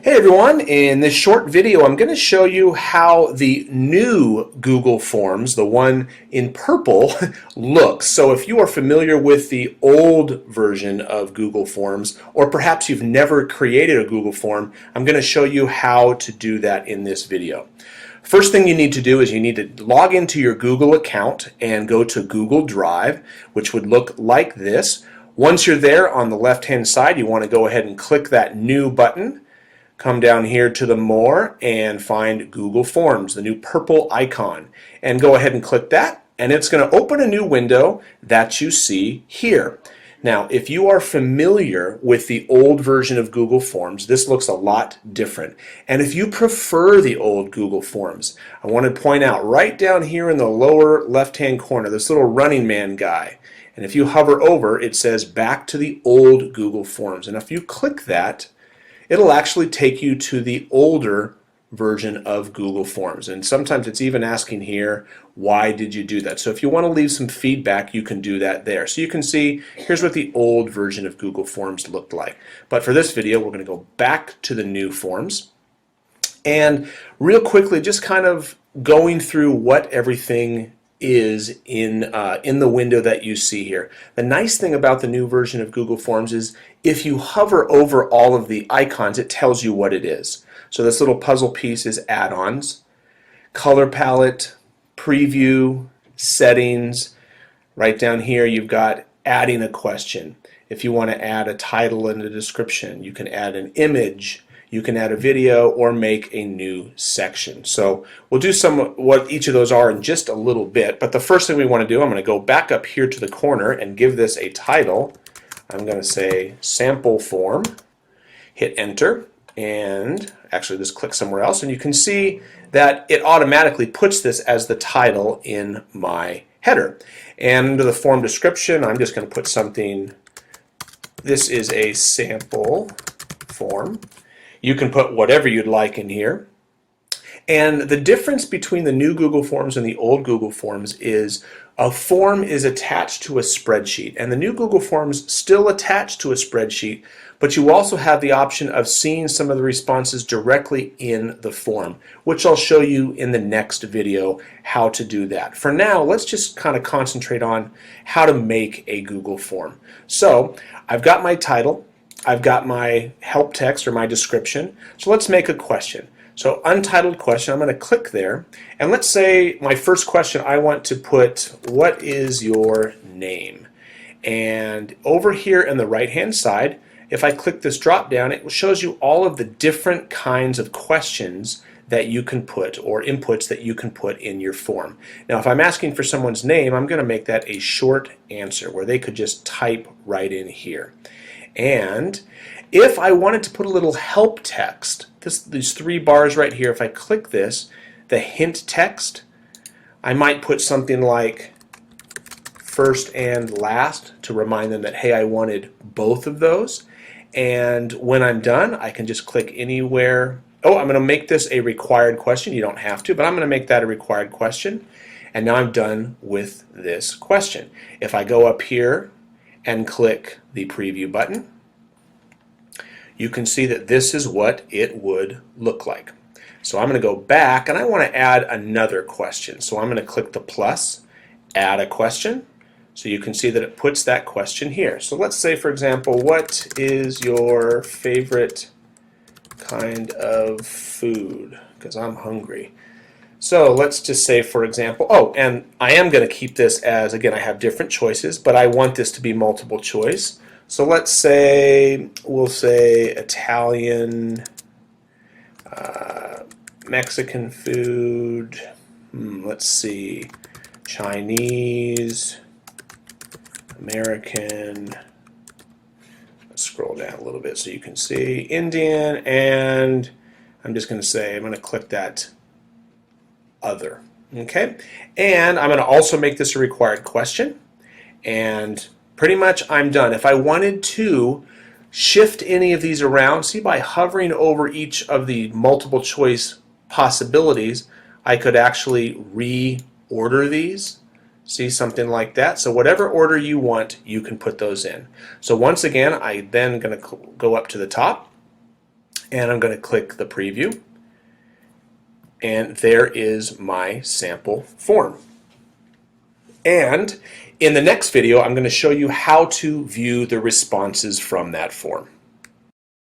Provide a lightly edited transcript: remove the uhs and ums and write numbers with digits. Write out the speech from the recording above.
Hey everyone, in this short video I'm going to show you how the new Google Forms, the one in purple, looks. So if you are familiar with the old version of Google Forms, or perhaps you've never created a Google Form, I'm going to show you how to do that in this video. First thing you need to do is you need to log into your Google account and go to Google Drive, which would look like this. Once you're there, on the left hand side you want to go ahead and click that new button. Come down here to the More and find Google Forms, the new purple icon, and go ahead and click that, and it's going to open a new window that you see here. Now, if you are familiar with the old version of Google Forms, this looks a lot different. And if you prefer the old Google Forms, I want to point out right down here in the lower left-hand corner, this little running man guy. And if you hover over, it says back to the old Google Forms. And if you click that, it'll actually take you to the older version of Google Forms. And sometimes it's even asking here, why did you do that? So if you want to leave some feedback, you can do that there. So you can see, here's what the old version of Google Forms looked like. But for this video, we're going to go back to the new forms. And real quickly, just kind of going through what everything is in the window that you see here. The nice thing about the new version of Google Forms is if you hover over all of the icons, it tells you what it is. So this little puzzle piece is add-ons, color palette, preview, settings. Right down here you've got adding a question. If you want to add a title and a description, you can add an image, you can add a video, or make a new section. So we'll do what each of those are in just a little bit, but the first thing we want to do, I'm going to go back up here to the corner and give this a title. I'm going to say sample form, hit enter, and actually just click somewhere else, and you can see that it automatically puts this as the title in my header. And under the form description, I'm just going to put something, this is a sample form. You can put whatever you'd like in here. And the difference between the new Google Forms and the old Google Forms is a form is attached to a spreadsheet. And the new Google Forms still attached to a spreadsheet, but you also have the option of seeing some of the responses directly in the form, which I'll show you in the next video how to do that. For now, let's just kind of concentrate on how to make a Google Form. So I've got my title. I've got my help text or my description. So let's make a question. So untitled question, I'm going to click there. And let's say my first question, I want to put, what is your name? And over here in the right hand side, if I click this drop down, it shows you all of the different kinds of questions that you can put, or inputs that you can put in your form. Now if I'm asking for someone's name, I'm going to make that a short answer where they could just type right in here. And if I wanted to put a little help text, these three bars right here, if I click this, the hint text, I might put something like first and last to remind them that, hey, I wanted both of those. And when I'm done, I can just click anywhere. Oh, I'm going to make this a required question. You don't have to, but I'm going to make that a required question. And now I'm done with this question. If I go up here and click the preview button, you can see that this is what it would look like. So I'm going to go back and I want to add another question. So I'm going to click the plus, add a question. So you can see that it puts that question here. So let's say, for example, what is your favorite kind of food? Because I'm hungry. So let's just say, for example, oh, and I am going to keep this as, again, I have different choices, but I want this to be multiple choice. So let's say, we'll say Italian, Mexican food, let's see, Chinese, American, let's scroll down a little bit so you can see, Indian, and I'm just going to say, I'm going to click that other. Okay, and I'm going to also make this a required question, and pretty much I'm done. If I wanted to shift any of these around, see, by hovering over each of the multiple choice possibilities, I could actually reorder these. See, something like that. So whatever order you want, you can put those in. So once again, I then going to go up to the top And I'm going to click the preview. And there is my sample form. And in the next video, I'm going to show you how to view the responses from that form.